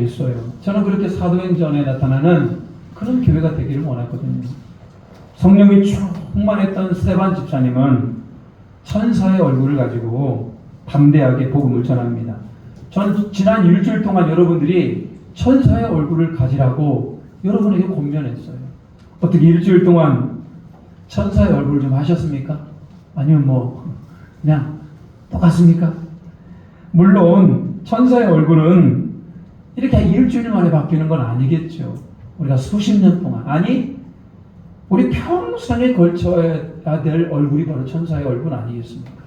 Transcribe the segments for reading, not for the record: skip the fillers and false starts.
보고 있어요. 저는 그렇게 사도행전에 나타나는 그런 교회가 되기를 원하거든요. 성령이 충만했던 스데반 집사님은 천사의 얼굴을 가지고 담대하게 복음을 전합니다. 전 지난 일주일 동안 여러분들이 천사의 얼굴을 가지라고 여러분에게 권면했어요. 어떻게 일주일 동안 천사의 얼굴 좀 하셨습니까? 아니면 그냥 똑같습니까? 물론 천사의 얼굴은 이렇게 일주일 만에 바뀌는 건 아니겠죠. 우리가 수십 년 동안, 아니 우리 평생에 걸쳐야 될 얼굴이 바로 천사의 얼굴 아니겠습니까?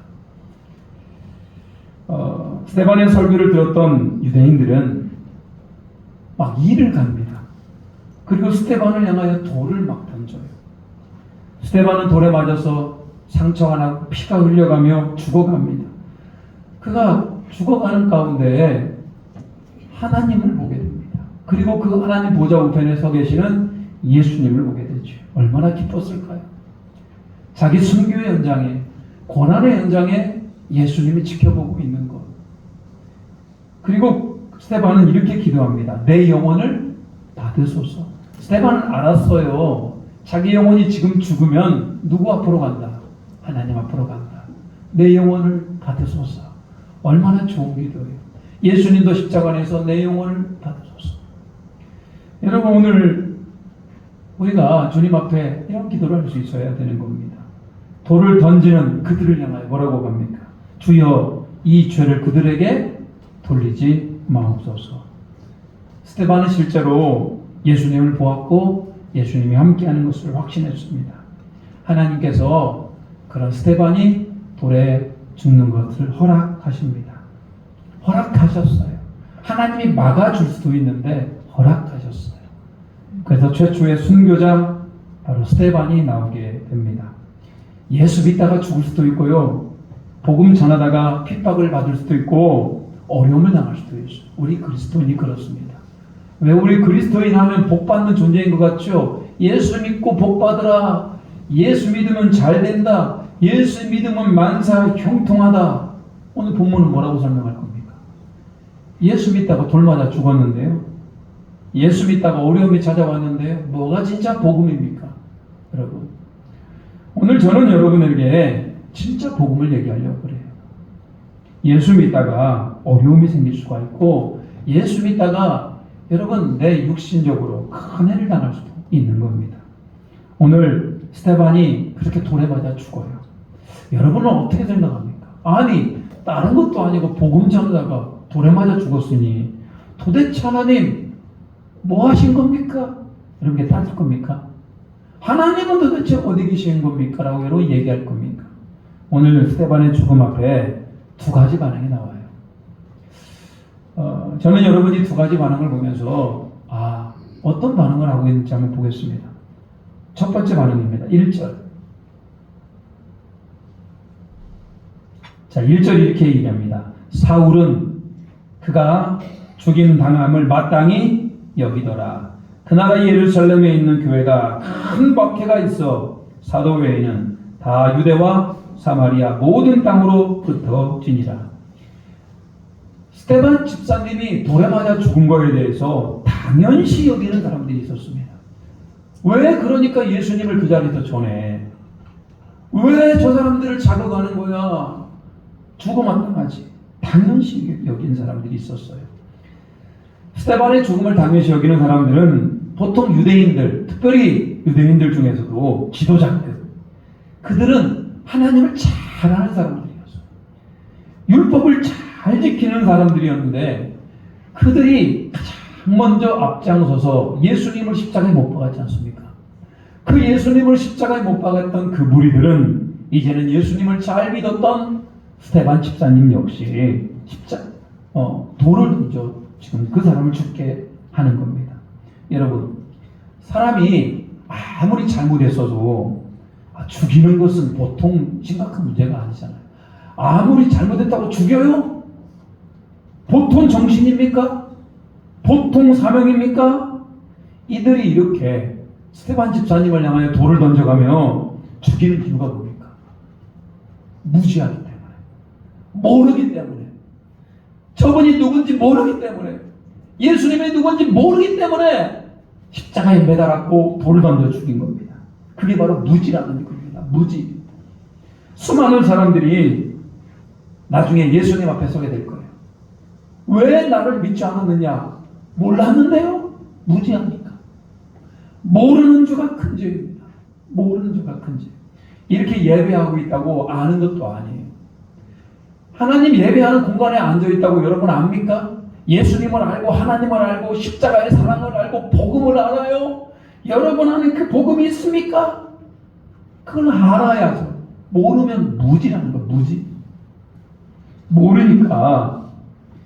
스데반의 설교를 들었던 유대인들은 막 이를 갑니다. 그리고 스데반을 향하여 돌을 막 던져요. 스데반은 돌에 맞아서 상처가 나고 피가 흘려가며 죽어갑니다. 그가 죽어가는 가운데 하나님을 보게 됩니다. 그리고 그 하나님 보좌 우편에 서 계시는 예수님을 보게 되죠. 얼마나 기뻤을까요? 자기 순교의 현장에, 고난의 현장에 예수님이 지켜보고 있는 것. 그리고 스데반은 이렇게 기도합니다. 내 영혼을 받으소서. 스데반은 알았어요. 자기 영혼이 지금 죽으면 누구 앞으로 간다? 하나님 앞으로 간다. 내 영혼을 받으소서. 얼마나 좋은 기도예요. 예수님도 십자가에서 내 영혼을 받으소서. 여러분, 오늘 우리가 주님 앞에 이런 기도를 할 수 있어야 되는 겁니다. 돌을 던지는 그들을 향하여 뭐라고 합니까? 주여, 이 죄를 그들에게 돌리지 마옵소서. 스데반은 실제로 예수님을 보았고 예수님이 함께하는 것을 확신했습니다. 하나님께서 그런 스데반이 돌에 죽는 것을 허락하십니다. 허락하셨어요. 하나님이 막아줄 수도 있는데 허락하셨어요. 그래서 최초의 순교자 바로 스데반이 나오게 됩니다. 예수 믿다가 죽을 수도 있고요. 복음 전하다가 핍박을 받을 수도 있고 어려움을 당할 수도 있어요. 우리 그리스도인이 그렇습니다. 왜 우리 그리스도인 하면 복 받는 존재인 것 같죠? 예수 믿고 복 받으라. 예수 믿으면 잘 된다. 예수 믿으면 만사 형통하다. 오늘 본문은 뭐라고 설명할 겁니까? 예수 믿다가 돌 맞아 죽었는데요. 예수 믿다가 어려움이 찾아왔는데요. 뭐가 진짜 복음입니까? 여러분, 오늘 저는 여러분에게 진짜 복음을 얘기하려고 그래요. 예수 믿다가 어려움이 생길 수가 있고 예수 믿다가 여러분 내 육신적으로 큰 해를 당할 수도 있는 겁니다. 오늘 스데반이 그렇게 돌에 맞아 죽어요. 여러분은 어떻게 생각합니까? 아니 다른 것도 아니고 복음 전하다가 돌에 맞아 죽었으니 도대체 하나님 뭐 하신 겁니까? 이런 게 따질 겁니까? 하나님은 도대체 어디 계신 겁니까? 라고 여러분 얘기할 겁니까? 오늘 스데반의 죽음 앞에 두 가지 반응이 나와요. 저는 여러분이 두 가지 반응을 보면서 어떤 반응을 하고 있는지 한번 보겠습니다. 첫 번째 반응입니다. 1절. 자, 1절이 이렇게 얘기합니다. 사울은 그가 죽임 당함을 마땅히 여기더라. 그 나라 예루살렘에 있는 교회가 큰 박해가 있어 사도 외에는 다 유대와 사마리아 모든 땅으로 흩어지니라. 스데반 집사님이 돌에 맞아 죽은 거에 대해서 당연시 여기는 사람들이 있었습니다. 왜 그러니까 예수님을 그 자리에서 전해? 왜 저 사람들을 자극하는 거야? 죽어마땅하지. 당연시 여긴 사람들이 있었어요. 스데반의 죽음을 당연시 여기는 사람들은 보통 유대인들, 특별히 유대인들 중에서도 지도자들, 그들은 하나님을 잘 아는 사람들이었어요. 율법을 잘 지키는 사람들이었는데 그들이 가장 먼저 앞장서서 예수님을 십자가에 못 박았지 않습니까? 그 예수님을 십자가에 못 박았던 그 무리들은 이제는 예수님을 잘 믿었던 스데반 집사님 역시 돌을 던져 지금 그 사람을 죽게 하는 겁니다. 여러분, 사람이 아무리 잘못했어도 죽이는 것은 보통 심각한 문제가 아니잖아요. 아무리 잘못했다고 죽여요? 보통 정신입니까? 보통 사명입니까? 이들이 이렇게 스데반 집사님을 향하여 돌을 던져가며 죽이는 이유가 뭡니까? 무지하기 때문에, 모르기 때문에, 저분이 누군지 모르기 때문에, 예수님이 누군지 모르기 때문에 십자가에 매달았고 돌을 던져 죽인 겁니다. 그게 바로 무지라는 겁니다. 무지. 수많은 사람들이 나중에 예수님 앞에 서게 될 거예요. 왜 나를 믿지 않았느냐? 몰랐는데요? 무지합니까? 모르는 죄가 큰 죄입니다. 모르는 죄가 큰 죄. 이렇게 예배하고 있다고 아는 것도 아니에요. 하나님 예배하는 공간에 앉아있다고 여러분 압니까? 예수님을 알고 하나님을 알고 십자가의 사랑을 알고 복음을 알아요? 여러분 안에 그 복음이 있습니까? 그걸 알아야죠. 모르면 무지라는 거, 무지. 모르니까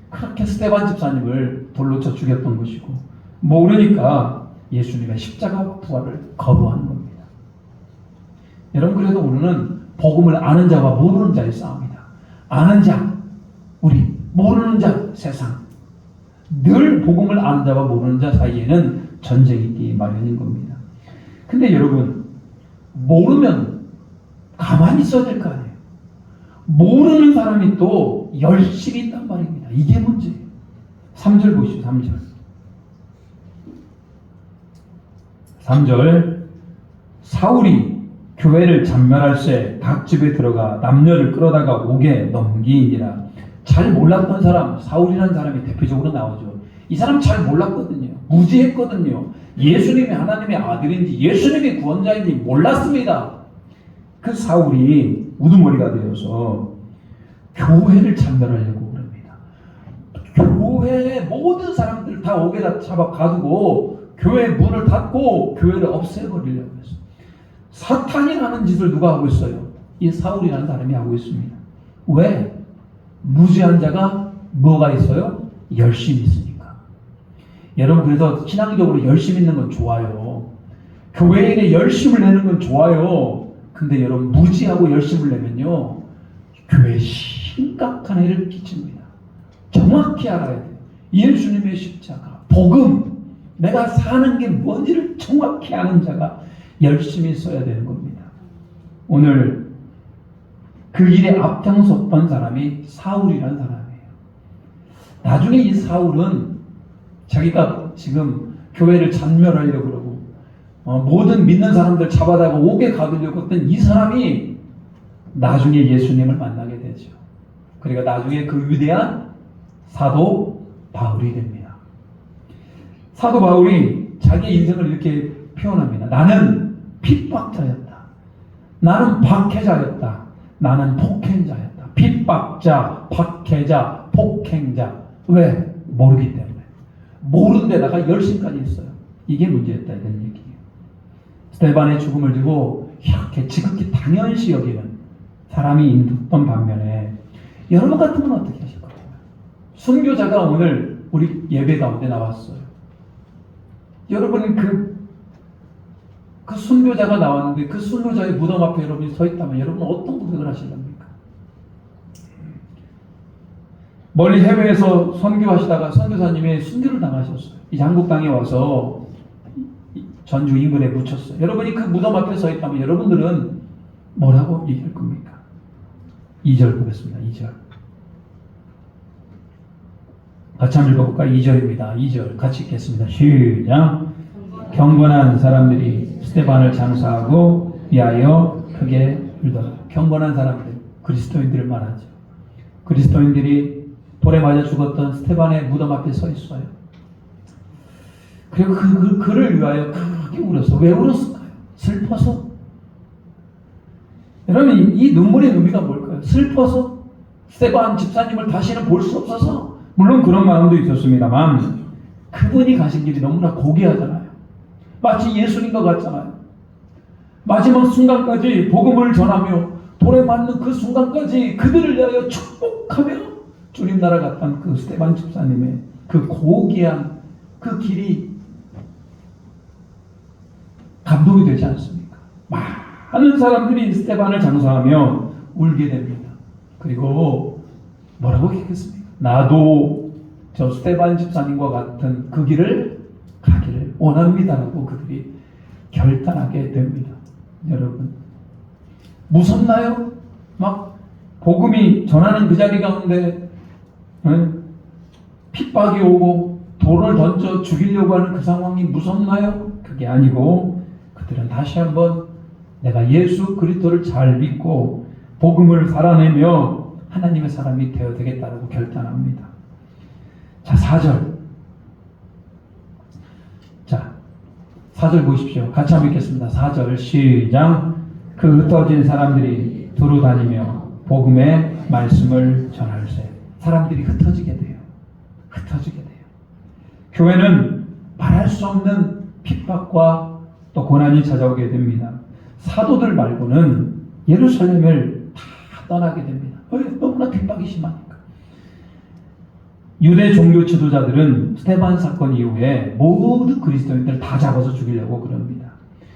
그렇게 스데반 집사님을 돌로 쳐 죽였던 것이고, 모르니까 예수님의 십자가 부활을 거부하는 겁니다. 여러분, 그래도 오늘은 복음을 아는 자와 모르는 자의 싸움이다. 아는 자, 우리, 모르는 자, 세상. 늘 복음을 아는 자와 모르는 자 사이에는 전쟁이 있기 마련인 겁니다. 근데 여러분, 모르면 가만히 있어야 될 거 아니에요. 모르는 사람이 또 열심히 있단 말입니다. 이게 문제예요. 3절 보시죠. 3절. 3절. 사울이 교회를 잔멸할 새 각 집에 들어가 남녀를 끌어다가 옥에 넘기니라. 잘 몰랐던 사람, 사울이라는 사람이 대표적으로 나오죠. 이 사람 잘 몰랐거든요. 무지했거든요. 예수님이 하나님의 아들인지 예수님이 구원자인지 몰랐습니다. 그 사울이 우두머리가 되어서 교회를 잔멸하려고 그럽니다. 교회의 모든 사람들 다 옥에다 잡아 가두고 교회 문을 닫고 교회를 없애버리려고 했어요. 사탄이라는 짓을 누가 하고 있어요? 이 사울이라는 사람이 하고 있습니다. 왜? 무지한 자가 뭐가 있어요? 열심히 있으니까. 여러분, 그래서 신앙적으로 열심히 있는 건 좋아요. 교회인의 열심을 내는 건 좋아요. 근데 여러분, 무지하고 열심을 내면요, 교회에 심각한 해를 끼칩니다. 정확히 알아야 돼요. 예수님의 십자가, 복음, 내가 사는 게 뭔지를 정확히 아는 자가 열심히 써야 되는 겁니다. 오늘 그 일에 앞장섰던 사람이 사울이라는 사람이에요. 나중에 이 사울은 자기가 지금 교회를 잔멸하려고 그러고 모든 믿는 사람들 잡아다가 옥에 가두려고 했던 이 사람이 나중에 예수님을 만나게 되죠. 그러니까 나중에 그 위대한 사도 바울이 됩니다. 사도 바울이 자기 인생을 이렇게 표현합니다. 나는 핍박자였다. 나는 박해자였다. 나는 폭행자였다. 핍박자, 박해자, 폭행자. 왜? 모르기 때문에. 모르는 데다가 열심까지 있어요. 이게 문제였다, 이런 얘기예요. 스데반의 죽음을 두고 이렇게 지극히 당연시 여기는 사람이 있던 반면에 여러분 같으면 어떻게 하실 거예요? 순교자가 오늘 우리 예배 가운데 나왔어요. 여러분은 그 순교자가 나왔는데 그 순교자의 무덤 앞에 여러분이 서 있다면 여러분은 어떤 고백을 하실 겁니까? 멀리 해외에서 선교하시다가 선교사님이 순교를 당하셨어요. 이제 한국 땅에 와서 전주 인근에 묻혔어요. 여러분이 그 무덤 앞에 서 있다면 여러분들은 뭐라고 얘기할 겁니까? 2절 보겠습니다. 2절. 같이 한번 읽어볼까요? 2절입니다. 2절 같이 읽겠습니다. 시작. 경건한 사람들이 스데반을 장사하고 위하여 크게 울더라. 경건한 사람들, 그리스도인들을 말하죠. 그리스도인들이 돌에 맞아 죽었던 스데반의 무덤 앞에 서 있어요. 그리고 그를 위하여 크게 울었어. 왜 울었을까요? 슬퍼서. 여러분, 이 눈물의 의미가 뭘까요? 슬퍼서? 스데반 집사님을 다시는 볼 수 없어서? 물론 그런 마음도 있었습니다만 그분이 가신 길이 너무나 고귀하잖아요. 마치 예수님과 같잖아요. 마지막 순간까지 복음을 전하며 돌에 맞는 그 순간까지 그들을 위하여 축복하며 주님 나라 갔던 그 스데반 집사님의 그 고귀한 그 길이 감동이 되지 않습니까? 많은 사람들이 스데반을 장사하며 울게 됩니다. 그리고 뭐라고 얘기했습니까? 나도 저 스데반 집사님과 같은 그 길을 가기를 원합니다라고 그들이 결단하게 됩니다. 여러분, 무섭나요? 막 복음이 전하는 그 자리 가운데 핍박이 오고 돌을 던져 죽이려고 하는 그 상황이 무섭나요? 그게 아니고 그들은 다시 한번 내가 예수 그리스도를 잘 믿고 복음을 살아내며 하나님의 사람이 되어야 되겠다고 결단합니다. 자, 4절. 자, 4절 보십시오. 같이 한번 읽겠습니다. 4절 시작. 그 흩어진 사람들이 두루 다니며 복음의 말씀을 전할세. 사람들이 흩어지게 돼요. 흩어지게 돼요. 교회는 말할 수 없는 핍박과 또 고난이 찾아오게 됩니다. 사도들 말고는 예루살렘을 다 떠나게 됩니다. 왜? 너무나 핍박이 심하니까. 유대 종교 지도자들은 스데반 사건 이후에 모든 그리스도인들을 다 잡아서 죽이려고 그럽니다.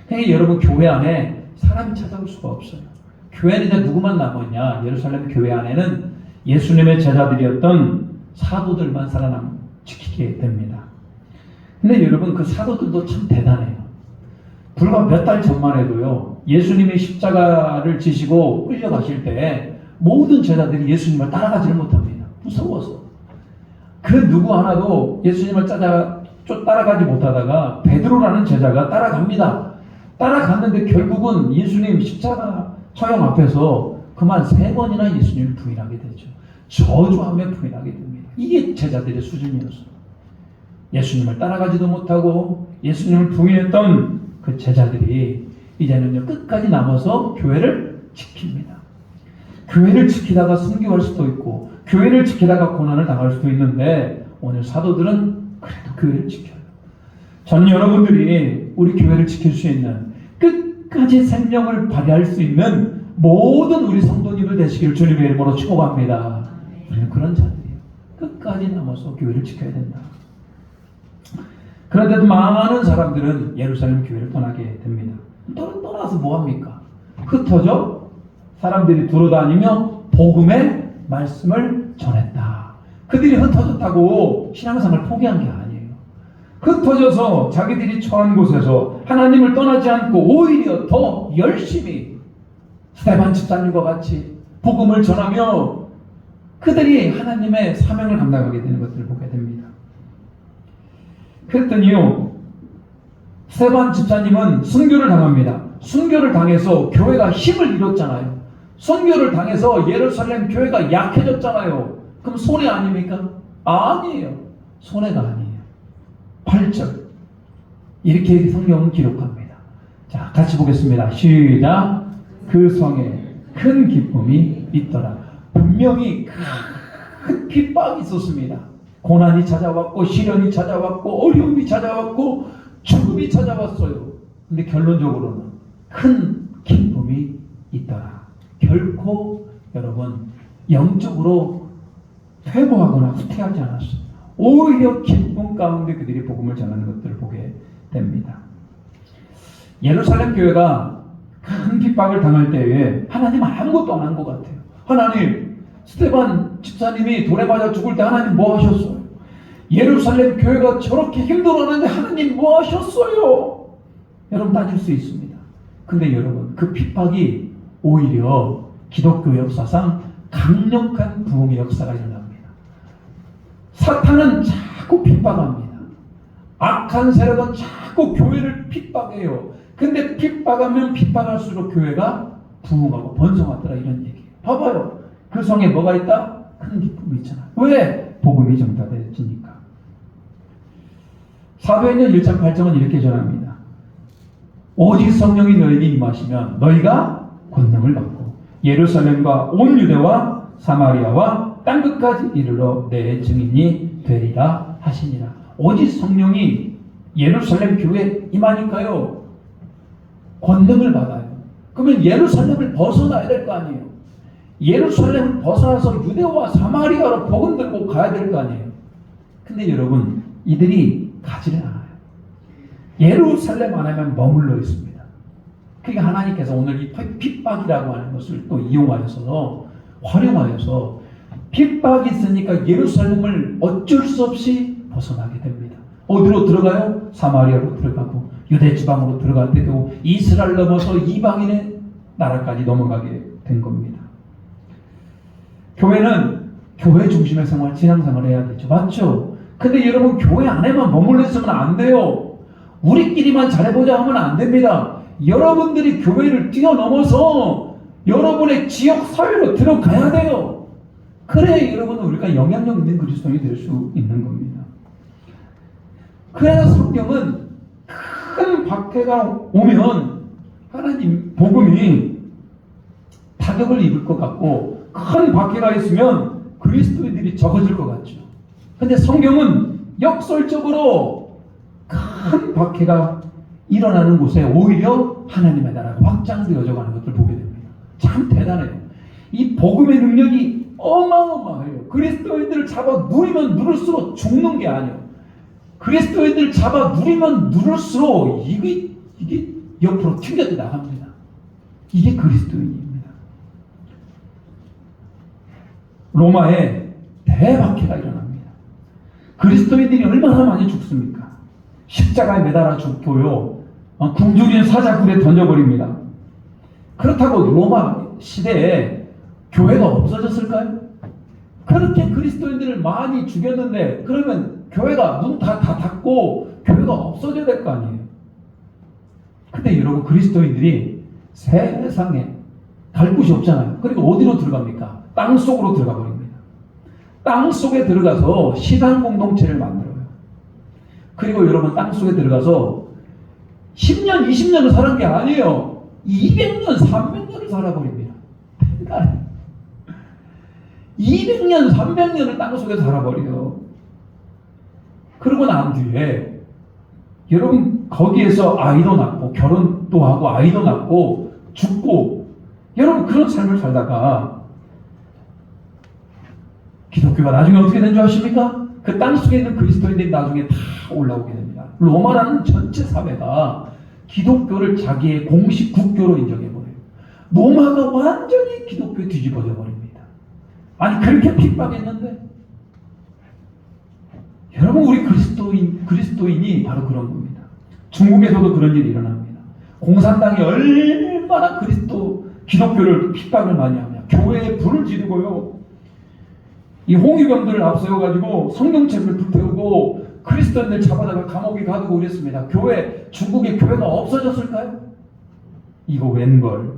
그러니까 여러분 교회 안에 사람이 찾아올 수가 없어요. 교회는 이제 누구만 남았냐? 예루살렘 교회 안에는 예수님의 제자들이었던 사도들만 지키게 됩니다. 근데 여러분 그 사도들도 참 대단해요. 불과 몇 달 전만 해도요. 예수님이 십자가를 지시고 끌려가실 때 모든 제자들이 예수님을 따라가지를 못합니다. 무서워서. 그 누구 하나도 예수님을 따라가지 못하다가 베드로라는 제자가 따라갑니다. 따라갔는데 결국은 예수님 십자가 처형 앞에서 그만 3번이나 예수님을 부인하게 되죠. 저주하며 부인하게 됩니다. 이게 제자들의 수준이었어요. 예수님을 따라가지도 못하고 예수님을 부인했던 그 제자들이 이제는요 끝까지 남아서 교회를 지킵니다. 교회를 지키다가 순교할 수도 있고 교회를 지키다가 고난을 당할 수도 있는데 오늘 사도들은 그래도 교회를 지켜요. 저는 여러분들이 우리 교회를 지킬 수 있는 끝까지 생명을 발휘할 수 있는 모든 우리 성도님들 되시기를 주님의 이름으로 축복합니다. 우리는 그런 자들이에요. 끝까지 남아서 교회를 지켜야 된다. 그런데도 많은 사람들은 예루살렘 교회를 떠나게 됩니다. 떠나서 뭐합니까? 흩어져 사람들이 돌아다니며 복음의 말씀을 전했다. 그들이 흩어졌다고 신앙생활을 포기한 게 아니에요. 흩어져서 자기들이 처한 곳에서 하나님을 떠나지 않고 오히려 더 열심히 스데반 집사님과 같이 복음을 전하며 그들이 하나님의 사명을 감당하게 되는 것들을 보게 됩니다. 그랬더니요, 스데반 집사님은 순교를 당합니다. 순교를 당해서 교회가 힘을 잃었잖아요. 순교를 당해서 예루살렘 교회가 약해졌잖아요. 그럼 손해 아닙니까? 아니에요. 손해가 아니에요. 8절. 이렇게 성경은 기록합니다. 자, 같이 보겠습니다. 시작. 그 성에 큰 기쁨이 있더라. 분명히 큰 핍박이 있었습니다. 고난이 찾아왔고 시련이 찾아왔고 어려움이 찾아왔고 죽음이 찾아왔어요. 근데 결론적으로는 큰 기쁨이 있더라. 결코 여러분 영적으로 퇴보하거나 후퇴하지 않았어요. 오히려 기쁨 가운데 그들이 복음을 전하는 것들을 보게 됩니다. 예루살렘 교회가 큰 핍박을 당할 때에 하나님 아무것도 안 한 것 같아요. 하나님, 스데반 집사님이 돌에 맞아 죽을 때 하나님 뭐 하셨어요? 예루살렘 교회가 저렇게 힘들어하는데 하나님 뭐 하셨어요? 여러분 따질 수 있습니다. 근데 여러분 그 핍박이 오히려 기독교 역사상 강력한 부흥의 역사가 일어납니다. 사탄은 자꾸 핍박합니다. 악한 세력은 자꾸 교회를 핍박해요. 근데 핍박하면 핍박할수록 교회가 부흥하고 번성하더라 이런 얘기예요. 봐봐요. 그 성에 뭐가 있다? 큰 기쁨이 있잖아. 왜? 복음이 전파되어지니까. 사도행전 1장 8절은 이렇게 전합니다. 오직 성령이 너희에게 임하시면 너희가 권능을 받고 예루살렘과 온 유대와 사마리아와 땅끝까지 이르러 내 증인이 되리라 하시니라. 오직 성령이 예루살렘 교회에 임하니까요. 권능을 받아요. 그러면 예루살렘을 벗어나야 될 거 아니에요. 예루살렘을 벗어나서 유대와 사마리아로 복음 들고 가야 될 거 아니에요. 근데 여러분 이들이 가지를 않아요. 예루살렘 안에만 머물러 있습니다. 그러니까 하나님께서 오늘 이 핍박이라고 하는 것을 또 이용하여서 활용하여서 핍박이 있으니까 예루살렘을 어쩔 수 없이 벗어나게 됩니다. 어디로 들어가요? 사마리아로 들어가고 유대 지방으로 들어가게 되고 이스라엘 넘어서 이방인의 나라까지 넘어가게 된 겁니다. 교회는 교회 중심의 생활, 신앙생활을 해야 되죠. 맞죠? 근데 여러분 교회 안에만 머물러 있으면 안 돼요. 우리끼리만 잘해보자 하면 안 됩니다. 여러분들이 교회를 뛰어넘어서 여러분의 지역 사회로 들어가야 돼요. 그래야 여러분은 우리가 영향력 있는 그리스도인이 될 수 있는 겁니다. 그래서 성경은 큰 박해가 오면 하나님 복음이 타격을 입을 것 같고 큰 박해가 있으면 그리스도인들이 적어질 것 같죠. 근데 성경은 역설적으로 큰 박해가 일어나는 곳에 오히려 하나님의 나라가 확장되어져 가는 것을 보게 됩니다. 참 대단해요. 이 복음의 능력이 어마어마해요. 그리스도인들을 잡아 누리면 누를수록 죽는 게 아니에요. 그리스도인들을 잡아 누리면 누를수록 이게 옆으로 튕겨 나갑니다. 이게 그리스도인입니다. 로마에 대박해가 일어납니다. 그리스도인들이 얼마나 많이 죽습니까? 십자가에 매달아 죽고요. 굶주린 사자굴에 던져버립니다. 그렇다고 로마 시대에 교회가 없어졌을까요? 그렇게 그리스도인들을 많이 죽였는데 그러면 교회가 문 다 닫고 교회가 없어져야 될 거 아니에요. 근데 여러분 그리스도인들이 세상에 갈 곳이 없잖아요. 그러니까 어디로 들어갑니까? 땅 속으로 들어가 버립니다. 땅 속에 들어가서 시당 공동체를 만들어요. 그리고 여러분 땅 속에 들어가서 10년, 20년을 살은 게 아니에요. 200년, 300년을 살아버립니다. 200년, 300년을 땅 속에 살아버려요. 그러고 난 뒤에 여러분 거기에서 아이도 낳고 결혼도 하고 아이도 낳고 죽고 여러분 그런 삶을 살다가 기독교가 나중에 어떻게 된 줄 아십니까? 그 땅 속에 있는 그리스도인들이 나중에 다 올라오게 됩니다. 로마라는 전체 사회가 기독교를 자기의 공식 국교로 인정해버려요. 로마가 완전히 기독교에 뒤집어져 버립니다. 아니 그렇게 핍박했는데 여러분 우리 그리스도인이 바로 그런 겁니다. 중국에서도 그런 일이 일어납니다. 공산당이 얼마나 기독교를 핍박을 많이 하냐. 교회에 불을 지르고요. 이 홍위병들을 앞세워가지고 성경책을 불태우고 그리스도인들 잡아다가 감옥에 가두고 그랬습니다. 중국의 교회가 없어졌을까요? 이거 웬걸.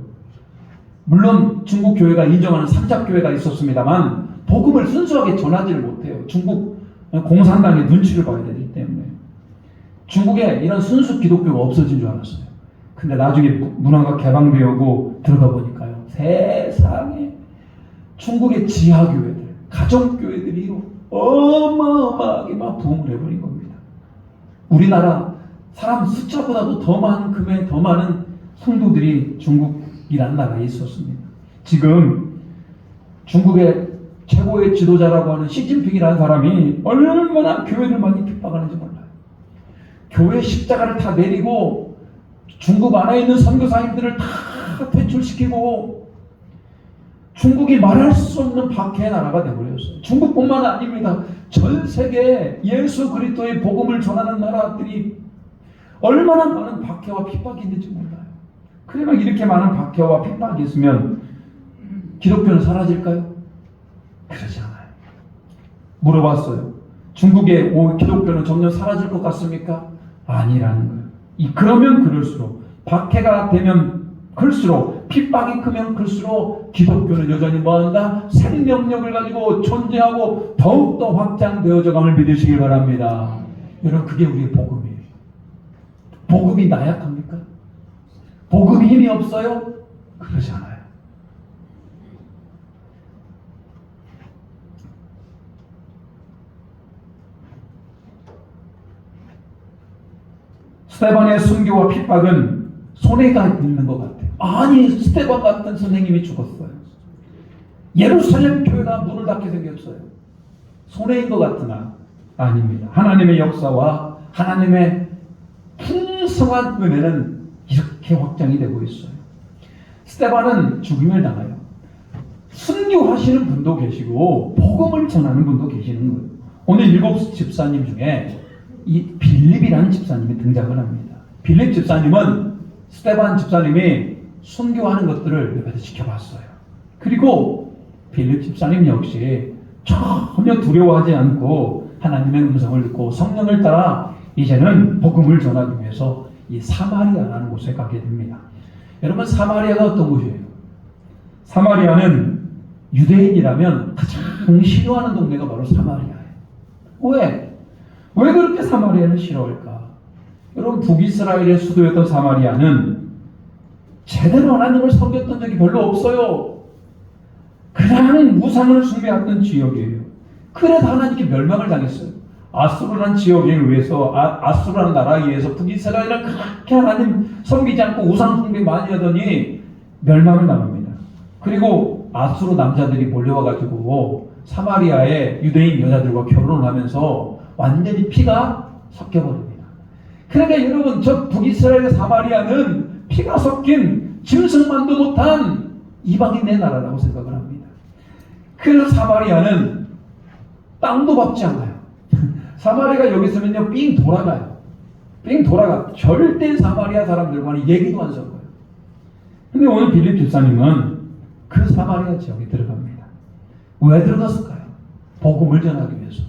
물론 중국 교회가 인정하는 삼잡교회가 있었습니다만 복음을 순수하게 전하지를 못해요. 중국 공산당의 눈치를 봐야 되기 때문에. 중국에 이런 순수 기독교가 없어진 줄 알았어요. 근데 나중에 문화가 개방되고 들어가 보니까요. 세상에 중국의 지하교회들, 가정교회들이 어마어마하게 막 부흥을 해버린 겁니다. 우리나라 사람 숫자보다도 더 많은 성도들이 중국이라는 나라에 있었습니다. 지금 중국의 최고의 지도자라고 하는 시진핑이라는 사람이 얼마나 교회를 많이 핍박하는지 몰라요. 교회 십자가를 다 내리고 중국 안에 있는 선교사님들을 다 퇴출시키고 중국이 말할 수 없는 박해의 나라가 되어버렸어요. 중국뿐만 아닙니다. 전 세계에 예수 그리스도의 복음을 전하는 나라들이 얼마나 많은 박해와 핍박이 있는지 몰라요. 그러면 이렇게 많은 박해와 핍박이 있으면 기독교는 사라질까요? 그러지 않아요. 물어봤어요. 중국의 기독교는 점점 사라질 것 같습니까? 아니라는 거예요. 그러면 그럴수록 박해가 되면 클수록 핍박이 크면 클수록 기독교는 여전히 뭐한다? 생명력을 가지고 존재하고 더욱더 확장되어져감을 믿으시길 바랍니다. 여러분 그게 우리의 복음이에요. 복음이 나약합니까? 복음이 힘이 없어요? 그러지 않아요. 스테반의 순교와 핍박은 손해가 있는 것 같아요. 아니 스테반 같은 선생님이 죽었어요. 예루살렘 교회가 문을 닫게 생겼어요. 손해인 것 같으나 아닙니다. 하나님의 역사와 하나님의 풍성한 은혜는 이렇게 확장이 되고 있어요. 스테반은 죽임을 당해요. 순교하시는 분도 계시고 복음을 전하는 분도 계시는 거예요. 오늘 7 집사님 중에 이 빌립이라는 집사님이 등장을 합니다. 빌립 집사님은 스테반 집사님이 순교하는 것들을 옆에서 지켜봤어요. 그리고 빌립 집사님 역시 전혀 두려워하지 않고 하나님의 음성을 듣고 성령을 따라 이제는 복음을 전하기 위해서 이 사마리아라는 곳에 가게 됩니다. 여러분, 사마리아가 어떤 곳이에요? 사마리아는 유대인이라면 가장 싫어하는 동네가 바로 사마리아예요. 왜? 왜 그렇게 사마리아를 싫어할까? 여러분, 북이스라엘의 수도였던 사마리아는 제대로 하나님을 섬겼던 적이 별로 없어요. 그냥 우상을 숭배했던 지역이에요. 그래서 하나님께 멸망을 당했어요. 아수르라는 지역에 의해서, 아수르라는 나라에 의해서 북이스라엘은 그렇게 하나님 섬기지 않고 우상 숭배 많이 하더니 멸망을 당합니다. 그리고 아수르 남자들이 몰려와가지고 사마리아의 유대인 여자들과 결혼을 하면서 완전히 피가 섞여버립니다. 그러니까 여러분, 저 북이스라엘의 사마리아는 피가 섞인 짐승만도 못한 이방인의 나라라고 생각을 합니다. 그래서 사마리아는 땅도 밟지 않아요. 사마리아가 여기 있으면요, 삥 돌아가요. 삥 돌아가. 절대 사마리아 사람들과는 얘기도 안 섞어요. 근데 오늘 빌립 집사님은 그 사마리아 지역에 들어갑니다. 왜 들어갔을까요? 복음을 전하기 위해서.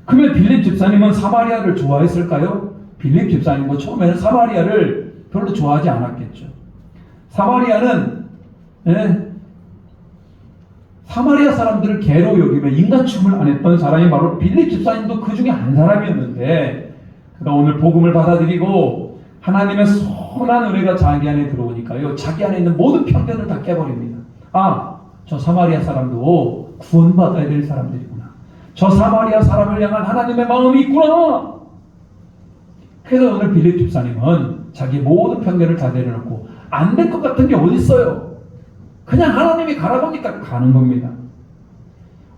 그러면 빌립 집사님은 사마리아를 좋아했을까요? 빌립 집사님은 처음에는 사마리아를 별로 좋아하지 않았겠죠. 사마리아는 사마리아 사람들을 개로 여기며 인간 취급을 안 했던 사람이 바로 빌립 집사님도 그 중에 한 사람이었는데, 그가 오늘 복음을 받아들이고 하나님의 선한 은혜가 자기 안에 들어오니까요, 자기 안에 있는 모든 편견을 다 깨버립니다. 아, 저 사마리아 사람도 구원받아야 될 사람들이구나. 저 사마리아 사람을 향한 하나님의 마음이 있구나. 그래서 오늘 빌립 집사님은 자기 모든 편견을 다 내려놓고 안 될 것 같은 게 어디 있어요? 그냥 하나님이 가라고 하니까 가는 겁니다.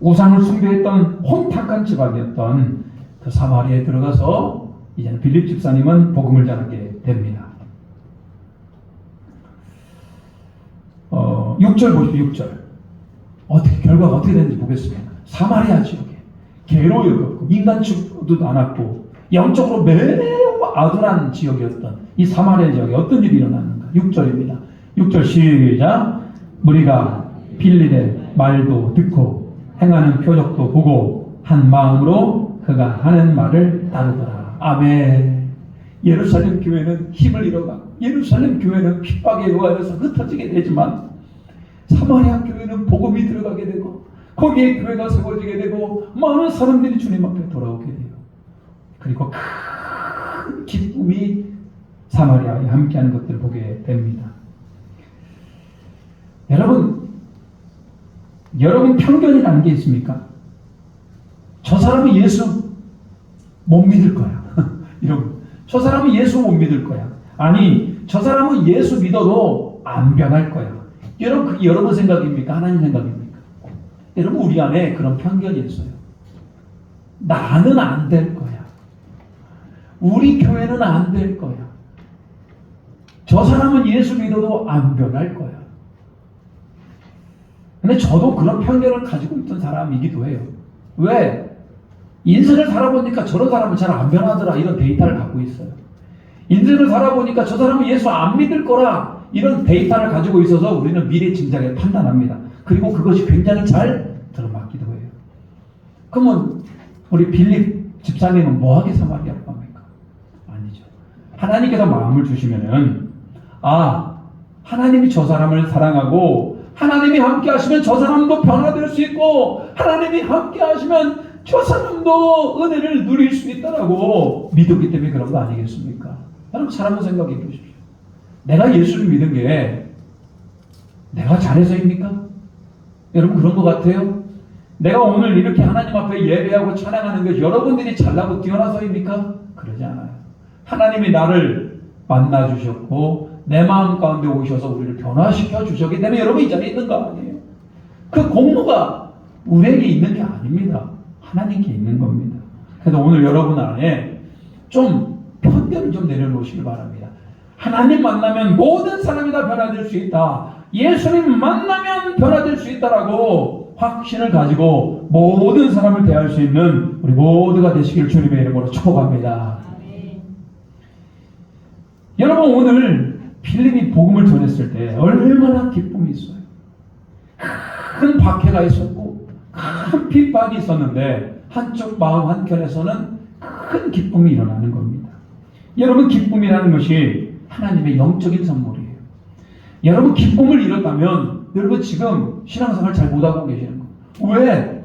우상을 숭배했던 혼탁한 지방이었던 그 사마리아에 들어가서 이제는 빌립 집사님은 복음을 전하게 됩니다. 6절 보십시오. 6절. 결과가 어떻게 되는지 보겠습니다. 사마리아 지역에 개로 여겼고 인간 취급도 안 했고 영적으로 매우 아둔한 지역이었던 이 사마리아 지역에 어떤 일이 일어났는가? 6절입니다. 6절 시작. 무리가 빌립의 말도 듣고 행하는 표적도 보고 한 마음으로 그가 하는 말을 따르더라. 아멘. 예루살렘 교회는 힘을 잃어가고 예루살렘 교회는 핍박에 의하여서 흩어지게 되지만 사마리아 교회는 복음이 들어가게 되고 거기에 교회가 세워지게 되고 많은 사람들이 주님 앞에 돌아오게 돼요. 그리고 큰 기쁨이 사마리아에 함께하는 것들을 보게 됩니다. 여러분 편견이라는 게 있습니까? 저 사람은 예수 못 믿을 거야. 이러고 저 사람은 예수 못 믿을 거야. 아니, 저 사람은 예수 믿어도 안 변할 거야. 여러분, 그게 여러분 생각입니까? 하나님 생각입니까? 여러분, 우리 안에 그런 편견이 있어요. 나는 안 될 거야. 우리 교회는 안 될 거야. 저 사람은 예수 믿어도 안 변할 거야. 근데 저도 그런 편견을 가지고 있던 사람이기도 해요. 왜? 인생을 살아보니까 저런 사람은 잘 안 변하더라, 이런 데이터를 갖고 있어요. 인생을 살아보니까 저 사람은 예수 안 믿을 거라, 이런 데이터를 가지고 있어서 우리는 미래 진작에 판단합니다. 그리고 그것이 굉장히 잘 들어맞기도 해요. 그러면 우리 빌립 집사님은 뭐하게 사마리아로 갑니까? 아니죠. 하나님께서 마음을 주시면은, 하나님이 저 사람을 사랑하고 하나님이 함께 하시면 저 사람도 변화될 수 있고 하나님이 함께 하시면 저 사람도 은혜를 누릴 수 있다라고 믿었기 때문에 그런 거 아니겠습니까? 여러분, 사람을 생각해 보십시오. 내가 예수를 믿은 게 내가 잘해서입니까? 여러분, 그런 것 같아요? 내가 오늘 이렇게 하나님 앞에 예배하고 찬양하는 게 여러분들이 잘나고 뛰어나서입니까? 그러지 않아요. 하나님이 나를 만나주셨고 내 마음 가운데 오셔서 우리를 변화시켜 주셨기 때문에 여러분 이 자리에 있는 거 아니에요. 그 공로가 우리에게 있는 게 아닙니다. 하나님께 있는 겁니다. 그래서 오늘 여러분 안에 좀 편견을 좀 내려놓으시길 바랍니다. 하나님 만나면 모든 사람이 다 변화될 수 있다. 예수님 만나면 변화될 수 있다라고 확신을 가지고 모든 사람을 대할 수 있는 우리 모두가 되시길 주님의 이름으로 축복합니다. 여러분, 오늘 빌립이 복음을 전했을 때 얼마나 기쁨이 있어요. 큰 박해가 있었고 큰 핍박이 있었는데 한쪽 마음 한켠에서는 큰 기쁨이 일어나는 겁니다. 여러분, 기쁨이라는 것이 하나님의 영적인 선물이에요. 여러분, 기쁨을 잃었다면 여러분 지금 신앙생활 잘 못하고 계시는 거예요. 왜?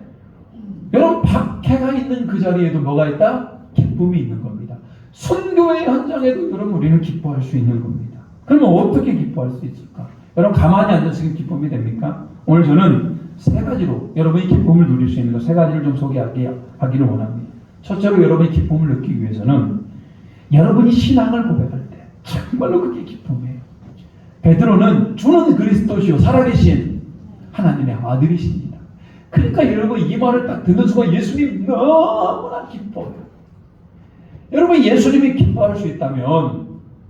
여러분, 박해가 있는 그 자리에도 뭐가 있다? 기쁨이 있는 겁니다. 선교의 현장에도 여러분 우리는 기뻐할 수 있는 겁니다. 그러면 어떻게 기뻐할 수 있을까? 여러분, 가만히 앉아서 기쁨이 됩니까? 오늘 저는 세 가지로 여러분이 기쁨을 누릴 수 있는 것 세 가지를 좀 소개하기를 원합니다. 첫째로 여러분이 기쁨을 느끼기 위해서는 여러분이 신앙을 고백할 때 정말로 그게 기쁨이에요. 베드로는 주는 그리스도시요 살아계신 하나님의 아들이십니다. 그러니까 여러분 이 말을 딱 듣는 순간 예수님 너무나 기뻐요. 여러분, 예수님이 기뻐할 수 있다면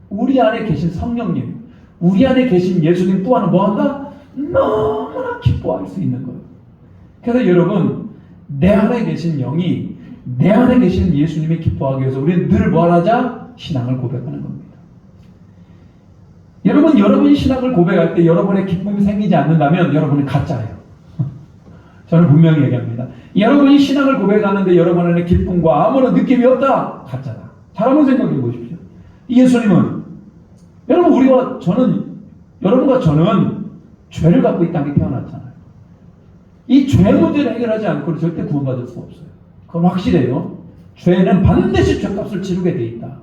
우리 안에 계신 성령님, 우리 안에 계신 예수님 또한 뭐한다? 너무나 기뻐할 수 있는 거예요. 그래서 여러분, 내 안에 계신 영이, 내 안에 계신 예수님이 기뻐하기 위해서 우리는 늘 뭘 하자? 신앙을 고백하는 겁니다. 여러분, 여러분이 신앙을 고백할 때 여러분의 기쁨이 생기지 않는다면 여러분은 가짜예요. 저는 분명히 얘기합니다. 여러분이 신앙을 고백하는데 여러분 안에 기쁨과 아무런 느낌이 없다? 가짜다. 잘 한번 생각해 보십시오. 예수님은, 여러분, 여러분과 저는 죄를 갖고 이 땅에 태어났잖아요. 이 죄 문제를 해결하지 않고는 절대 구원받을 수 없어요. 그건 확실해요. 죄는 반드시 죄값을 치르게 돼 있다.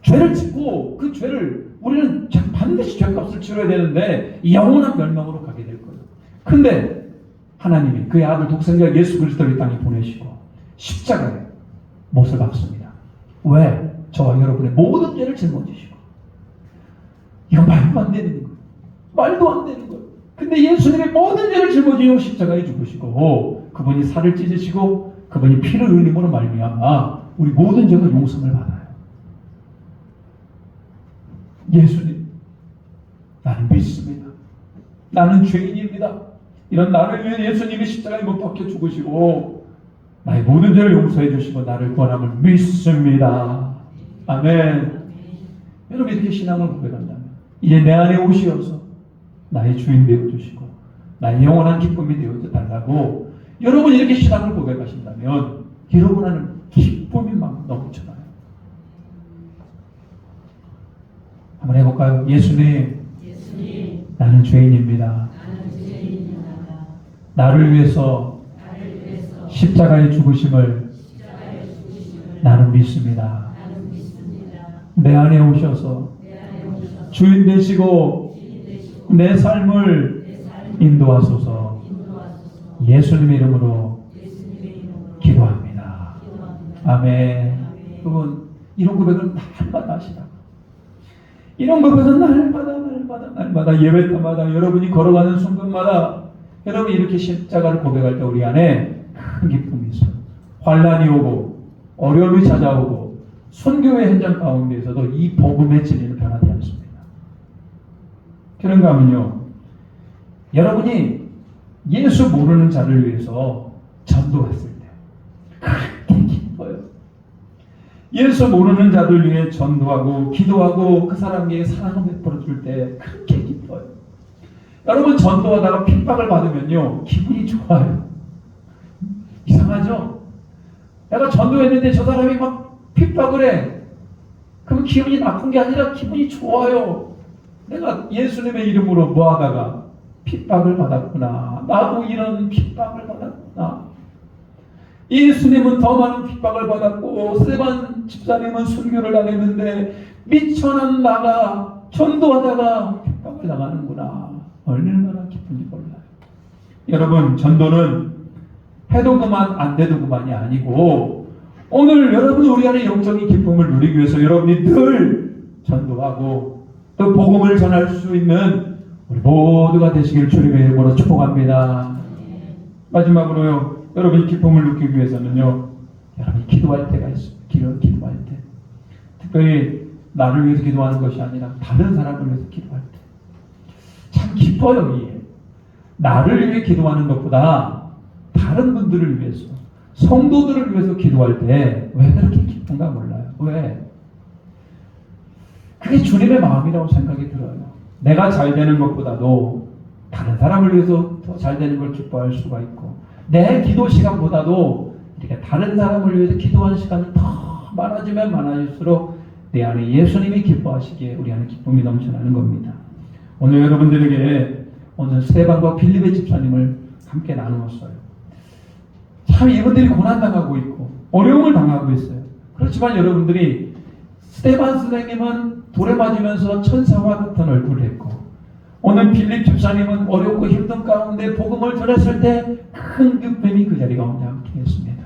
죄를 짓고 그 죄를 우리는 반드시 죄값을 치러야 되는데 영원한 멸망으로 가게 될 거예요. 근데 하나님이 그의 아들 독생자 예수 그리스도를 이 땅에 보내시고 십자가에 못을 박습니다. 왜? 저와 여러분의 모든 죄를 짊어지시고. 이건 말도 안 되는 거예요. 말도 안 되는 거예요. 근데 예수님의 모든 죄를 짊어지고 십자가에 죽으시고 그분이 살을 찢으시고 그분이 피를 흘림으로 말미암아 우리 모든 죄가 용서를 받아요. 예수님, 나는 믿습니다. 나는 죄인입니다. 이런 나를 위해 예수님이 십자가에 못 박혀 죽으시고 나의 모든 죄를 용서해 주시고 나를 구원함을 믿습니다. 아멘. 여러분, 이렇게 신앙을 고백한다면 이제 내 안에 오시어서 나의 주인 되어주시고 나의 영원한 기쁨이 되어져 달라고 여러분 이렇게 신앙을 고백하신다면 여러분 안에 기쁨이 막 넘쳐나요. 한번 해볼까요? 예수님, 나는 죄인입니다. 나를 위해서 십자가에 죽으심을 나는 믿습니다. 내 안에 오셔서 주인 되시고 내 삶을 인도하소서. 예수님의 이름으로 기도합니다. 아멘. 여러분, 이런 고백을 날마다 하시라고. 이런 고백은 날마다 예배 때마다 여러분이 걸어가는 순간마다 여러분이 이렇게 십자가를 고백할 때 우리 안에 큰 기쁨이 있어요. 환난이 오고 어려움이 찾아오고 선교의 현장 가운데에서도 이 복음의 진리는 변하지 않습니다. 그런가 하면요, 여러분이 예수 모르는 자를 위해서 전도했을 때 그렇게 기뻐요. 예수 모르는 자들 위해 전도하고 기도하고 그 사람에게 사랑을 베풀어 줄 때 그렇게 기뻐요. 여러분, 전도하다가 핍박을 받으면요 기분이 좋아요. 이상하죠? 내가 전도했는데 저 사람이 막 핍박을 해. 그럼 기분이 나쁜 게 아니라 기분이 좋아요. 내가 예수님의 이름으로 뭐 하다가 핍박을 받았구나. 나도 이런 핍박을 받았구나. 예수님은 더 많은 핍박을 받았고 스데반 집사님은 순교를 당했는데 미천한 나가 전도하다가 핍박을 당하는구나. 얼마나 기쁜지 몰라요. 여러분, 전도는 해도 그만 안 돼도 그만이 아니고 오늘 여러분 우리 안에 영적인 기쁨을 누리기 위해서 여러분이 늘 전도하고 또 복음을 전할 수 있는 우리 모두가 되시길 주님의 이름으로 축복합니다. 마지막으로요, 여러분이 기쁨을 느끼기 위해서는요, 여러분이 기도할 때가 있습니다. 기도할 때. 특별히 나를 위해서 기도하는 것이 아니라 다른 사람을 위해서 기도할 때. 참 기뻐요, 이게. 나를 위해 기도하는 것보다 다른 분들을 위해서, 성도들을 위해서 기도할 때 왜 그렇게 기쁜가 몰라요. 왜? 그게 주님의 마음이라고 생각이 들어요. 내가 잘 되는 것보다도 다른 사람을 위해서 더 잘 되는 걸 기뻐할 수가 있고 내 기도 시간보다도 우리가 다른 사람을 위해서 기도하는 시간이 더 많아지면 많아질수록 내 안에 예수님이 기뻐하시기에 우리 안에 기쁨이 넘쳐나는 겁니다. 오늘 여러분들에게 오늘 스데반과 빌립의 집사님을 함께 나누었어요. 참 이분들이 고난당하고 있고 어려움을 당하고 있어요. 그렇지만 여러분들이 스데반 선생님은 돌에 맞으면서 천사와 같은 얼굴을 했고, 오늘 빌립 집사님은 어렵고 힘든 가운데 복음을 전했을 때 큰 기쁨이 그 자리 가운데 함께 했습니다.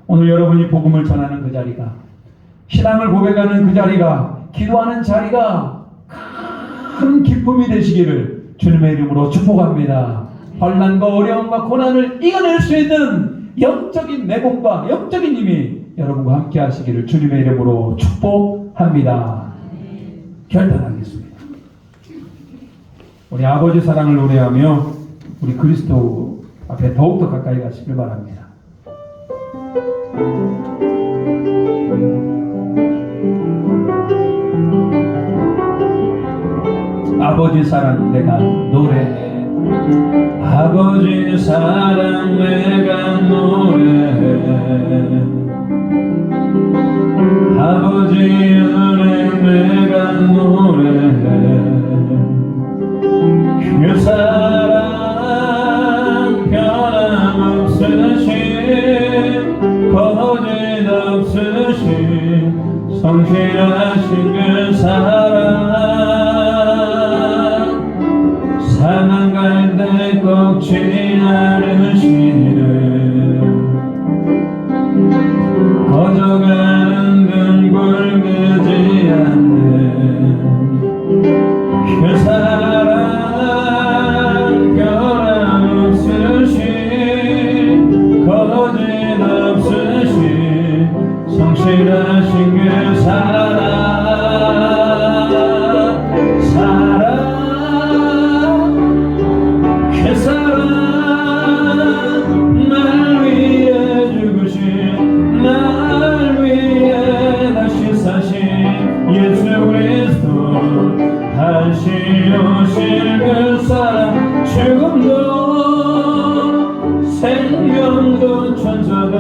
오늘 여러분이 복음을 전하는 그 자리가, 신앙을 고백하는 그 자리가, 기도하는 자리가 큰 기쁨이 되시기를 주님의 이름으로 축복합니다. 환난과 어려움과 고난을 이겨낼 수 있는 영적인 내공과 영적인 힘이 여러분과 함께 하시기를 주님의 이름으로 축복합니다. 결단하겠습니다. 우리 아버지 사랑을 노래하며 우리 그리스도 앞에 더욱더 가까이 가시길 바랍니다. 아버지 사랑 내가 노래해, 아버지 사랑 내가 노래해, 아버지 은혜 내가 노래해. 그 사랑 변함없으신, 거짓없으신, 성실하신 그 사랑, 사랑 갈 때 꼭 지나르시는, 거저가는 등 굴르지 않는 그 사랑, 변함없으신, 거짓없으신, 성실하신 그 사랑, 그 사랑, 날 위해 죽으신, 날 위해 다시 사신 예수 그리스도, 다시 오실 그 사랑, 죽음도 생명도 천사도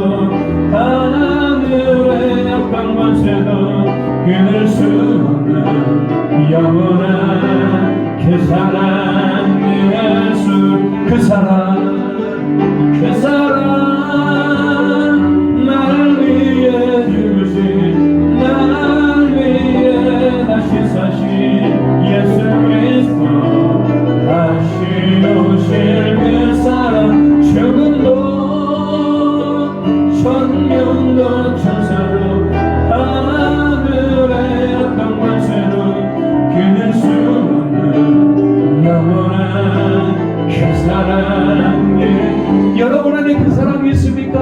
하늘의 악한 권세도 끊을 수 없는 영원한 그 사랑, 예수 그 사랑, 그 사랑, 날 위해 죽으신, 날 위해 다시 사신 예수 그리스도, 다시 오실 그 사랑, 죽음도 천명도 천사도 하늘의 어떤 권세도 끊을 수 없는 영원한 그 사랑. 여러분 안에 그 사랑이 있습니까?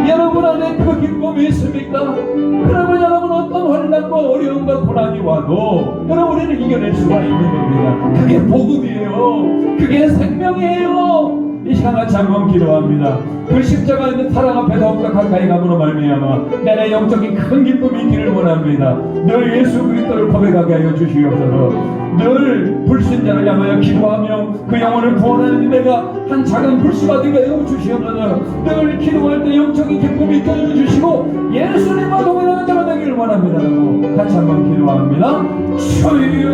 여러분 안에 그 기쁨이 있습니까? 그러면 여러분 어떤 환난과 어려움과 고난이 와도 여러분에는 이겨낼 수가 있는 겁니다. 그게 복음이에요. 그게 생명이에요. 이 시간 같이 한번 기도합니다. 그 십자가 있는 사랑 앞에 더욱더 가까이 가므로 말미암아 내 안에 영적인 큰 기쁨이 있기를 원합니다. 늘 예수 그리스도를 고백하게 하여 주시옵소서. 늘 불신자를 향하여 기도하며 그 영혼을 구원하는 내가 한 작은 불씨가 되게 하여 주시옵소서. 늘 기도할 때 영적인 기쁨이 있게 하여 주시고 예수님과 동행하는 자가 되기를 원합니다. 같이 한번 기도합니다. 주여,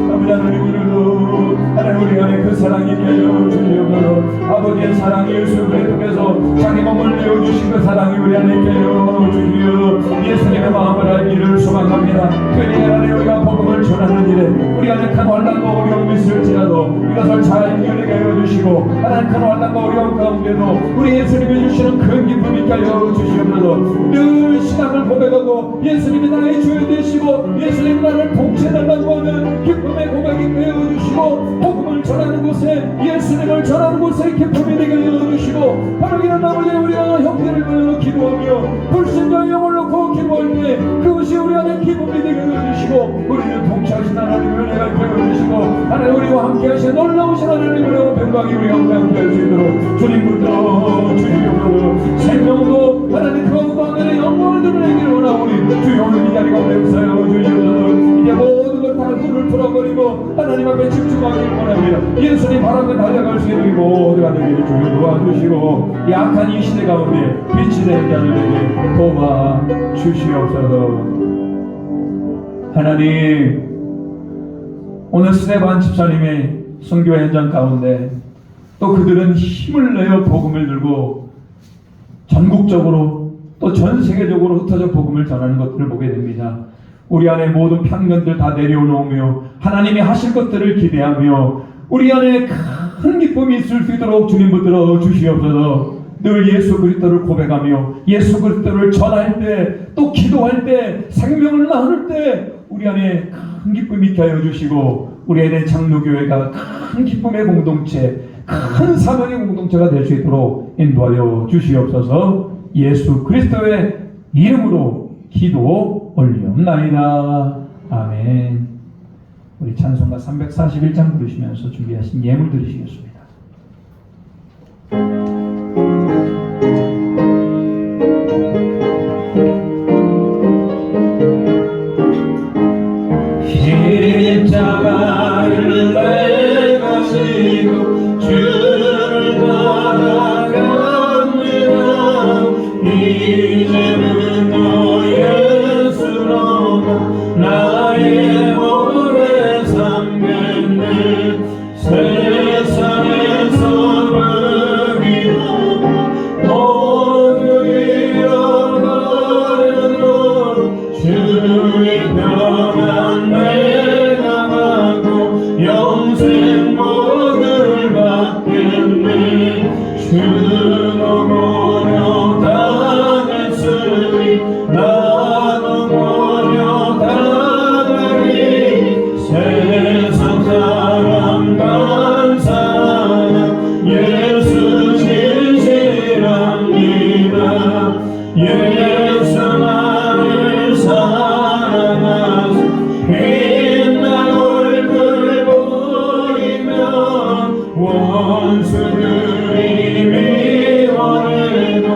아버지 하나님으로도 하나님 우리 안에 그 사랑이 있게 주시옵소서. 아버지의 사랑이 예수 그리스도께서 자기 몸을 내어주신 그 사랑이 우리 안에 있게 주시옵소서. 예수님의 마음을 알기를 소망합니다. 그 일 안에 우리가 복음을 전하는 일에 우리 안에 큰 환난과 어려움이 있을지라도 이것을 잘 이겨내게 하여 주시고, 하나님 큰 환난과 어려움 가운데도 우리 예수님이 주시는 큰 기쁨이 있게 하여 주시옵소서. 늘 신앙을 고백하고 예수님이 나의 주여 되시고 예수님이 나를 통치해달라고 하는 기쁨의 고백이 되어 주시고, 복음을 전하는 곳에 예수님을 전하는 곳에 기쁨이 되게 하여 주시고, 바로 이런 아버지 우리가 형제를 보여 기도하며 불신자 영을 놓고 기도할 때 그것이 우리 안에 기쁨이 되게 하여 주시고, 우리를 통치하신 하나님의 은혜가 되어 주시고 하나님 우리와 함께 하신 놀라우신 하나님의 평강이 우리 가운데 함께 할 수 있도록 주님부터 주시옵소서. 생명도 하나님 그 하늘의 영광을 드러내기를 원하오니 주여 오늘 이 자리 가운데 역사하여 주시옵소서. 이제 모든 것 다 눈을 풀어버리고 주시고 하나님 앞에 집중하기를 원합니다. 예수님 바람에 달려갈 수 있는 모두가 되기를 주여 도와주시고 약한 이 시대 가운데 빛이 되는 자들에게 도와주시옵소서. 하나님, 오늘 스데반 집사님의 선교 현장 가운데 또 그들은 힘을 내어 복음을 들고 전국적으로 또 전 세계적으로 흩어져 복음을 전하는 것들을 보게 됩니다. 우리 안에 모든 편견들 다 내려놓으며 하나님이 하실 것들을 기대하며 우리 안에 큰 기쁨이 있을 수 있도록 주님 붙들어 주시옵소서. 늘 예수 그리스도를 고백하며 예수 그리스도를 전할 때 또 기도할 때 생명을 나눌 때 우리 안에 큰 기쁨이 있게 하여 주시고 우리 안에 장로교회가 큰 기쁨의 공동체, 큰 사명의 공동체가 될 수 있도록 인도하여 주시옵소서. 예수 그리스도의 이름으로 기도 올리옵나이다. 아멘. 우리 찬송가 341장 부르시면서 준비하신 예물 드리시겠습니다. 십자가를 내가 지고 주를 따라갑니다. 이제는 너 예수로만 나의 오래 삼겠네. 세상에서 버리고 모두 잃어버려도 주의 평안 내가 받고 영생 복을 받겠네. 주로 모여 다녔으니 나도 모여 다가리. 세상 사람 감사하나 예수 진실합니다. 예수 나를 사랑하사 빛난 얼굴 보이면 원수들이 미워해도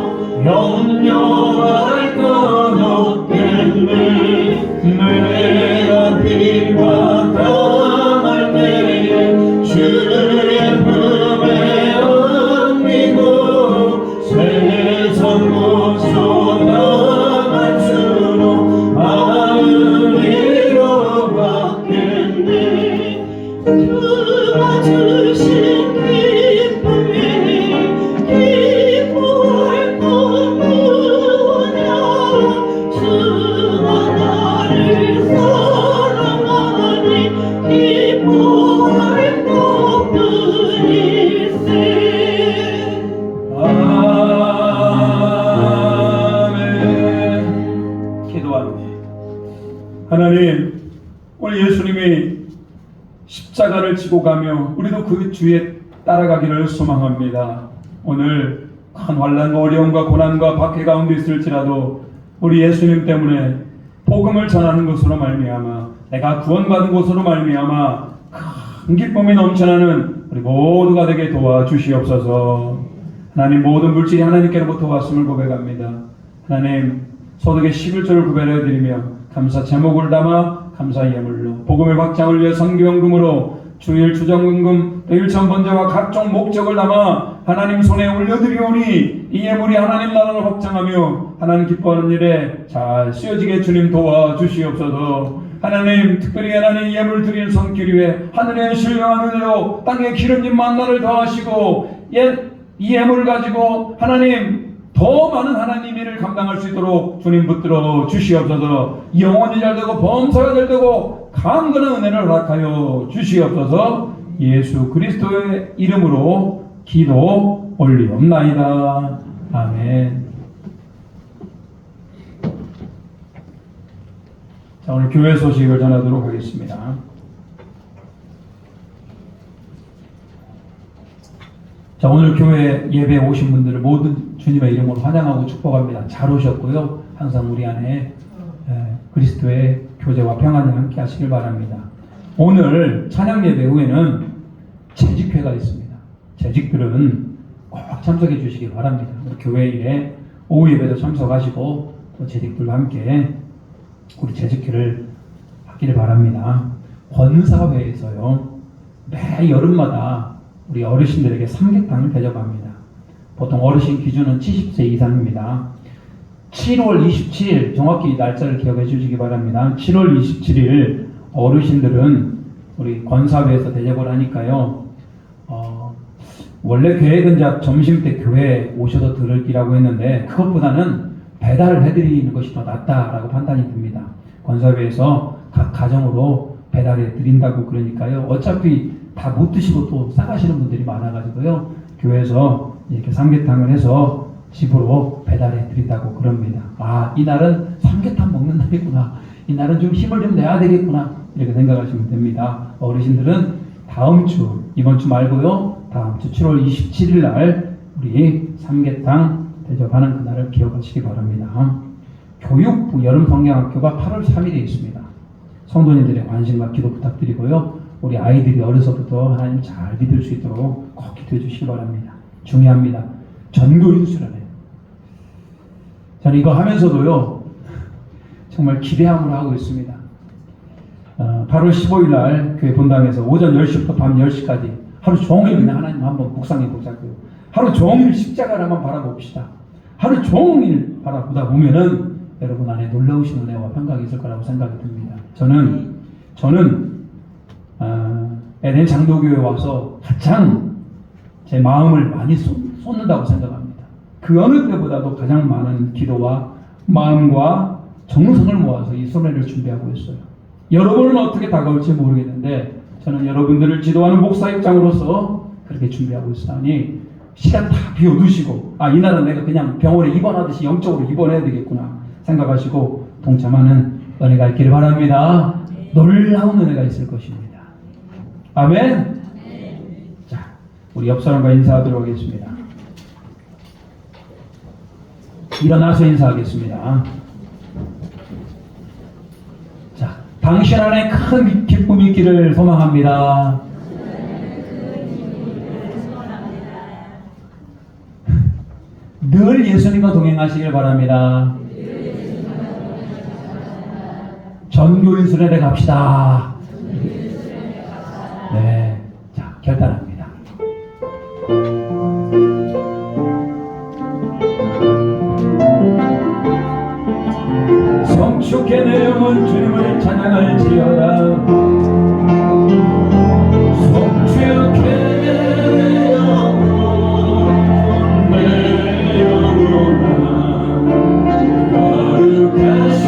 염려할 것 없겠네. 내가 피와 땀을 내에 주의 품에 안기고 세상 곳소 나갈 수로 마음 잃어받겠네. 주가 주신 기쁨에 기뻐할 것 무엇냐. 주가 나를 사랑하니 기뻐할 것뿐일세. 아멘. 기도합니다. 하나님, 오늘 예수님이 십자가를 지고 가며 우리도 그 주에 따라가기를 소망합니다. 오늘 큰 환난과 어려움과 고난과 박해 가운데 있을지라도 우리 예수님 때문에 복음을 전하는 것으로 말미암아 내가 구원받은 것으로 말미암아 큰 기쁨이 넘쳐나는 우리 모두가 되게 도와주시옵소서. 하나님, 모든 물질이 하나님께로부터 왔음을 고백합니다. 하나님, 소득의 11조를 구별해드리며 감사 제목을 담아 감사 예물로 복음의 확장을 위해 선교연금으로 주일 주정금금 또 일천 번제와 각종 목적을 담아 하나님 손에 올려드리오니 이 예물이 하나님 나라를 확장하며 하나님 기뻐하는 일에 잘 쓰여지게 주님 도와주시옵소서. 하나님, 특별히 하나님 예물 드리는 손길 위에 하늘의 신령한 은혜로 땅의 기름진 만나를 더하시고 이 예물을 가지고 하나님 더 많은 하나님 일을 감당할 수 있도록 주님 붙들어 주시옵소서. 영혼이 잘되고 범사가 잘되고 강건한 은혜를 허락하여 주시옵소서. 예수 그리스도의 이름으로 기도 올리옵나이다. 아멘. 자, 오늘 교회 소식을 전하도록 하겠습니다. 자, 오늘 교회 예배에 오신 분들을 모든 주님의 이름으로 환영하고 축복합니다. 잘 오셨고요. 항상 우리 안에 그리스도의 교제와 평안이 함께 하시길 바랍니다. 오늘 찬양 예배 후에는 재직회가 있습니다. 재직들은 꼭 참석해 주시기 바랍니다. 교회 일에 오후 예배도 참석하시고 또 재직들과 함께 우리 재직회를 하기를 바랍니다. 권사회에서요, 매 여름마다 우리 어르신들에게 삼계탕을 대접합니다. 보통 어르신 기준은 70세 이상입니다. 7월 27일, 정확히 날짜를 기억해 주시기 바랍니다. 7월 27일 어르신들은 우리 권사회에서 대접을 하니까요, 원래 계획은 점심 때 교회에 오셔서 들으기라고 했는데 그것보다는 배달을 해드리는 것이 더 낫다라고 판단이 듭니다. 권사회에서 각 가정으로 배달해 드린다고 그러니까요. 어차피 다 못 드시고 또 싸가시는 분들이 많아가지고요. 교회에서 이렇게 삼계탕을 해서 집으로 배달해 드린다고 그럽니다. 아, 이날은 삼계탕 먹는 날이구나. 이날은 좀 힘을 좀 내야 되겠구나. 이렇게 생각하시면 됩니다. 어르신들은 다음 주, 이번 주 말고요. 다음 주 7월 27일 날 우리 삼계탕 대접하는 그날을 기억하시기 바랍니다. 교육부 여름성경학교가 8월 3일에 있습니다. 성도님들의 관심과 기도 부탁드리고요. 우리 아이들이 어려서부터 하나님 잘 믿을 수 있도록 꼭 기도해 주시기 바랍니다. 중요합니다. 전교인 수련회. 저는 이거 하면서도요, 정말 기대함을 하고 있습니다. 8월 15일 날 교회 본당에서 오전 10시부터 밤 10시까지 하루 종일 그냥 하나님 한번 묵상해 보자고요. 하루 종일 십자가를 한번 바라봅시다. 하루 종일 바라보다 보면은 여러분 안에 놀라우신 은혜와 평강이 있을 거라고 생각이 듭니다. 저는 에덴 장도교에 와서 가장 제 마음을 많이 쏟는다고 생각합니다. 그 어느 때보다도 가장 많은 기도와 마음과 정성을 모아서 이 손회를 준비하고 있어요. 여러분은 어떻게 다가올지 모르겠는데 저는 여러분들을 지도하는 목사역장으로서 그렇게 준비하고 있으니 시간 다 비워두시고 이날은 내가 그냥 병원에 입원하듯이 영적으로 입원해야 되겠구나 생각하시고 동참하는 은혜가 있기를 바랍니다. 놀라운 은혜가 있을 것입니다. 아멘. 자, 우리 옆 사람과 인사하도록 하겠습니다. 일어나서 인사하겠습니다. 자, 당신 안에 큰 기쁨이 있기를 소망합니다. 늘 예수님과 동행하시길 바랍니다. 전교인 수련회 갑시다. 네, 자, 결단합니다. 성축해 내 영혼 주님을 찬양할지어다. 성축해 내 영혼 내 영혼아 거룩하신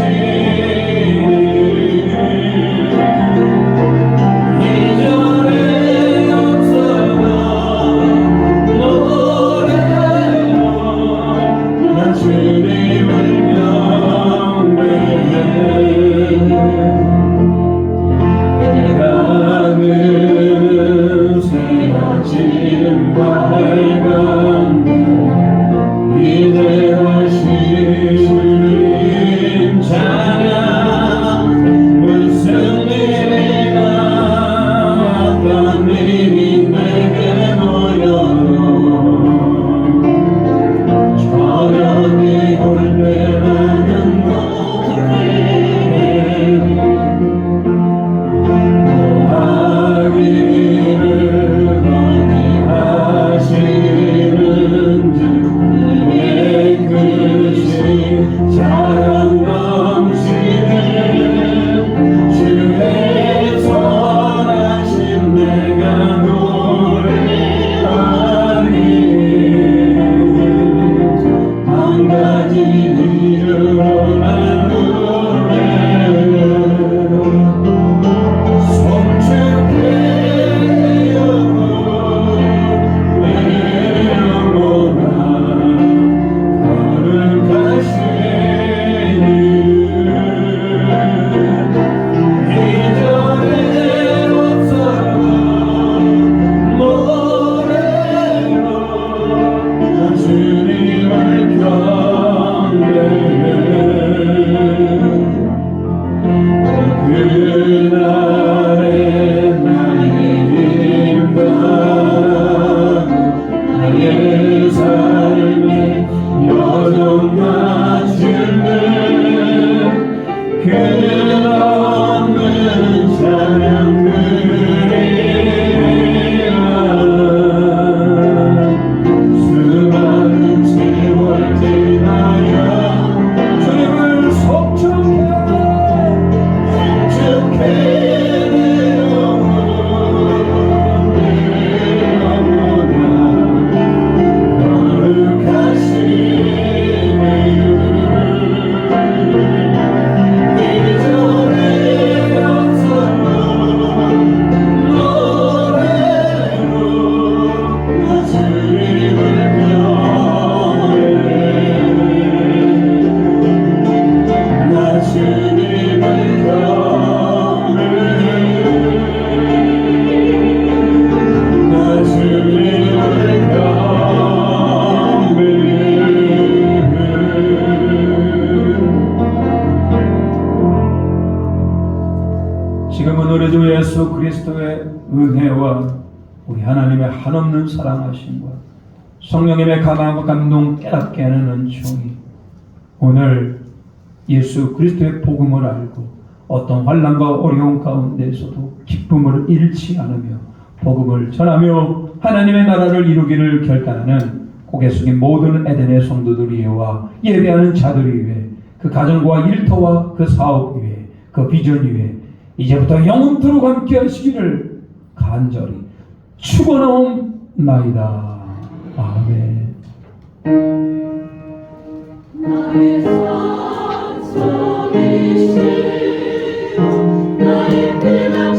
그 없는 사랑 우리 주 예수 그리스도의 은혜와 우리 하나님의 한없는 사랑하심과 성령님의 강함과 감동 깨닫게 하는 은총이 오늘 예수 그리스도의 복음을 알고 어떤 환난과 어려움 가운데에서도 기쁨을 잃지 않으며 복음을 전하며 하나님의 나라를 이루기를 결단하는 고개 숙인 모든 에덴의 성도들 위에와 예배하는 자들 위에 그 가정과 일터와 그 사업 위에 그 비전 위에 이제부터 영원토록 함께 하시기를 간절히 축원하옵나이다. 아멘.